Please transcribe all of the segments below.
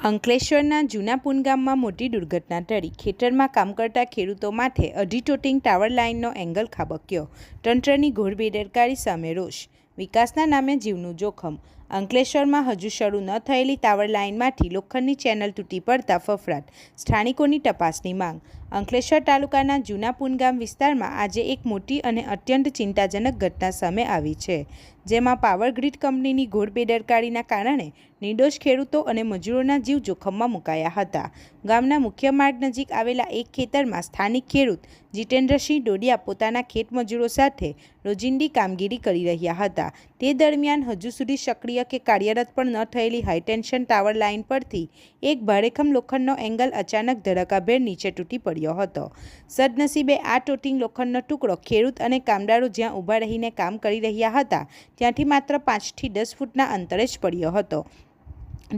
અંકલેશ્વરના જૂના પૂન ગામમાં મોટી દુર્ઘટના ટળી। ખેતરમાં કામ કરતા ખેડૂતો માથે અઢી ટોટિંગ ટાવર લાઇનનો એંગલ ખાબક્યો। તંત્રની ઘોર બેદરકારી સામે રોષ। વિકાસના નામે જીવનું જોખમ। અંકલેશ્વરમાં હજુ શરૂ ન થયેલી ટાવર લાઇનમાંથી લોખંડની ચેનલ તૂટી પડતા ફફડાટ। સ્થાનિકોની તપાસની માંગ। અંકલેશ્વર તાલુકાના જૂના પૂન ગામ વિસ્તારમાં આજે એક મોટી અને અત્યંત ચિંતાજનક ઘટના સામે આવી છે, જેમાં પાવર ગ્રીડ કંપનીની ઘોર બેદરકારીના કારણે નિર્દોષ ખેડૂતો અને મજૂરોના જીવ જોખમમાં મુકાયા હતા। ગામના મુખ્ય માર્ગ નજીક આવેલા એક ખેતરમાં સ્થાનિક ખેડૂત જીતેન્દ્રસિંહ ડોડિયા પોતાના ખેત મજૂરો સાથે રોજિંદી કામગીરી કરી રહ્યા હતા। તે દરમિયાન હજુ સુધી સક્રિય કે કાર્યરત પણ ન થયેલી હાઈટેન્શન ટાવર લાઇન પરથી એક ભારેખમ લોખંડનો એંગલ અચાનક ધડાકાભેર નીચે તૂટી પડ્યો હતો। સદનસીબે આ ટોટિંગ લોખંડનો ટુકડો ખેડૂત અને કામદારો જ્યાં ઊભા રહીને કામ કરી રહ્યા હતા ત્યાંથી માત્ર 5 થી 10 ફૂટના અંતરે જ પડ્યો હતો।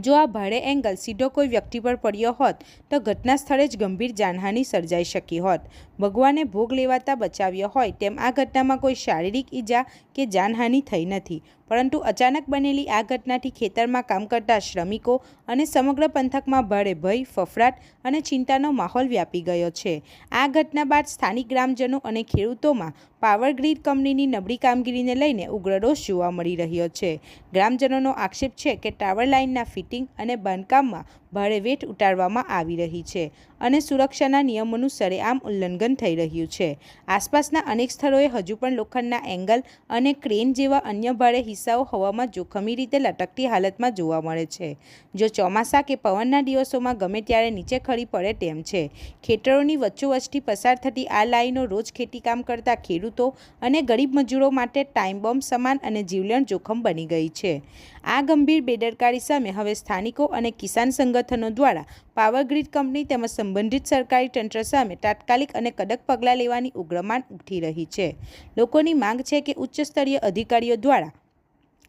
જો આ ભારે એંગલ સીધો કોઈ વ્યક્તિ પર પડ્યો હોત તો ઘટના સ્થળે જ ગંભીર જાનહાનિ સર્જાઈ શકી હોત। ભગવાને ભોગ લેવાતા બચાવ્યો હોય તેમ આ ઘટનામાં કોઈ શારીરિક ઈજા કે જાનહાનિ થઈ નથી, પરંતુ અચાનક બનેલી આ ઘટનાથી ખેતરમાં કામ કરતા શ્રમિકો અને સમગ્ર પંથકમાં ભારે ભય, ફફડાટ અને ચિંતાનો માહોલ વ્યાપી ગયો છે। આ ઘટના બાદ સ્થાનિક ગ્રામજનો અને ખેડૂતોમાં પાવર ગ્રીડ કંપનીની નબળી કામગીરીને લઈને ઉગ્ર રોષ જોવા મળી રહ્યો છે। ગ્રામજનોનો આક્ષેપ છે કે ટાવર લાઇનના ફિટિંગ અને બાંધકામમાં ભારે વેઠ ઉતારવામાં આવી રહી છે અને સુરક્ષાના નિયમોનું સરેઆમ ઉલ્લંઘન થઈ રહ્યું છે। આસપાસના અનેક સ્થળોએ હજુ પણ લોખંડના એંગલ અને ક્રેન જેવા અન્ય ભારે હિસ્સાઓ હવામાં જોખમી રીતે લટકતી હાલતમાં જોવા મળે છે, જો ચોમાસા કે પવનના દિવસોમાં ગમે ત્યારે નીચે ખરી પડે તેમ છે। ખેતરોની વચ્ચોવચ્ચથી પસાર થતી આ લાઇનો રોજ ખેતીકામ કરતા ખેડૂતો અને ગરીબ મજૂરો માટે ટાઈમ બોમ્બ સમાન અને જીવલેણ જોખમ બની ગઈ છે। આ ગંભીર બેદરકારી સામે હવે સ્થાનિકો અને કિસાન સંગઠનો દ્વારા પાવર ગ્રીડ કંપની તેમજ સંબંધિત સરકારી તંત્ર સામે તાત્કાલિક અને કડક પગલાં લેવાની ઉગ્ર માંગ ઉઠી રહી છે। લોકોની માંગ છે કે ઉચ્ચ સ્તરીય અધિકારીઓ દ્વારા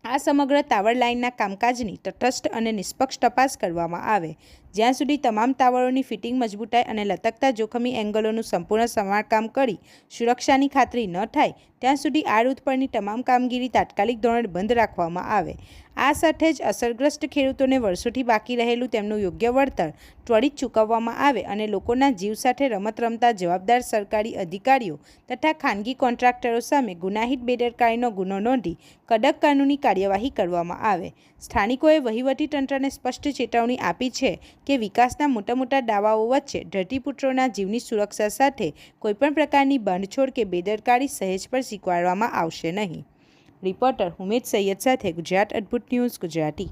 આ સમગ્ર ટાવર લાઇનના કામકાજની તટસ્થ અને નિષ્પક્ષ તપાસ કરવામાં આવે। જ્યાં સુધી તમામ ટાવરોની ફિટિંગ મજબૂતાઈ અને લટકતા જોખમી એંગલોનું સંપૂર્ણ સમારકામ કરી સુરક્ષાની ખાતરી ન થાય ત્યાં સુધી આ રૂટ પરની તમામ કામગીરી તાત્કાલિક ધોરણે બંધ રાખવામાં આવે। આ સાથે જ અસરગ્રસ્ત ખેડૂતોને વર્ષોથી બાકી રહેલું તેમનું યોગ્ય વળતર ત્વરિત ચૂકવવામાં આવે અને લોકોના જીવ સાથે રમત રમતા જવાબદાર સરકારી અધિકારીઓ તથા ખાનગી કોન્ટ્રાક્ટરો સામે ગુનાહિત બેદરકારીનો ગુનો નોંધી કડક કાનૂની કાર્યવાહી કરવામાં આવે। સ્થાનિકોએ વહીવટી તંત્રને સ્પષ્ટ ચેતવણી આપી છે કે વિકાસના મોટા દાવાઓ વચ્ચે ધરતીપુત્રોના જીવની સુરક્ષા સાથે કોઈપણ પ્રકારની બાંધછોડ કે બેદરકારી સહેજ પણ સ્વીકારવામાં આવશે નહીં। રિપોર્ટર હુમેદ સૈયદ સાથે ગુજરાત અદ્ભુત ન્યૂઝ ગુજરાતી।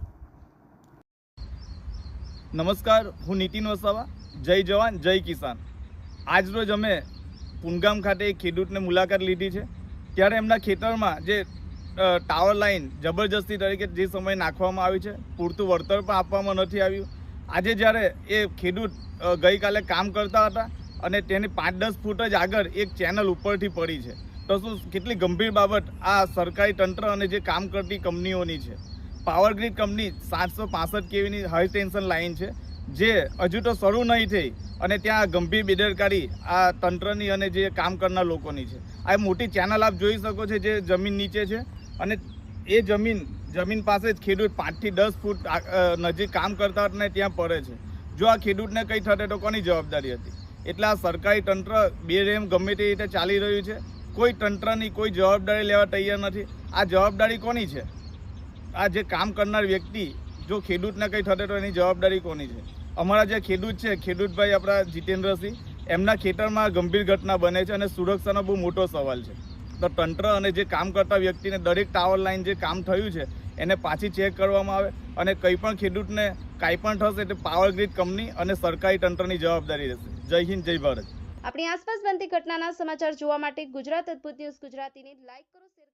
નમસ્કાર, હું નીતિન વસાવા। જય જવાન જય કિસાન। આજરોજ અમે પૂનગામ ખાતે એક ખેડૂતને મુલાકાત લીધી છે, ત્યારે એમના ખેતરમાં જે ટાવર લાઇન જબરજસ્તી તરીકે જે સમયે નાખવામાં આવી છે, પૂરતું વળતર પણ આપવામાં નથી આવ્યું। આજે જ્યારે એ ખેડૂત ગઈકાલે કામ કરતા હતા અને તેની 5-10 ફૂટ જ આગળ એક ચેનલ ઉપરથી પડી છે, તો શું કેટલી ગંભીર બાબત આ સરકારી તંત્ર અને જે કામ કરતી કંપનીઓની છે। પાવર ગ્રીડ કંપની 765 કેવીની હાઈ ટેન્શન લાઇન છે, જે હજુ તો શરૂ નહીં થઈ અને ત્યાં ગંભીર બેદરકારી આ તંત્રની અને જે કામ કરનાર લોકોની છે। આ મોટી ચેનલ આપ જોઈ શકો છો જે જમીન નીચે છે અને એ જમીન પાસે જ ખેડૂત 5 થી 10 ફૂટ નજીક કામ કરતા હતા ને ત્યાં પડે છે। જો આ ખેડૂતને કંઈ થશે તો કોની જવાબદારી હતી? એટલે આ સરકારી તંત્ર બેરહેમ ગમે તે રીતે ચાલી રહ્યું છે। કોઈ તંત્રની કોઈ જવાબદારી લેવા તૈયાર નથી। આ જવાબદારી કોની છે? આ જે કામ કરનાર વ્યક્તિ, જો ખેડૂતને કંઈ થશે તો એની જવાબદારી કોની છે? અમારા જે ખેડૂત છે, ખેડૂતભાઈ આપણા જીતેન્દ્રસિંહ, એમના ખેતરમાં ગંભીર ઘટના બને છે અને સુરક્ષાનો બહુ મોટો સવાલ છે। તો તંત્ર અને જે કામ કરતા વ્યક્તિને દરેક ટાવર લાઇન જે કામ થયું છે એને પાછી ચેક કરવામાં આવે અને કંઈ પણ ખેડૂતને કાંઈ પણ થશે તો પાવર ગ્રીડ કંપની અને સરકારી તંત્રની જવાબદારી રહેશે। જય હિન્દ, જય ભારત। આપણી આસપાસ બનતી ઘટનાના સમાચાર જોવા માટે ગુજરાત અદ્ભુત ન્યૂઝ ગુજરાતીને લાઈક કરો, શેર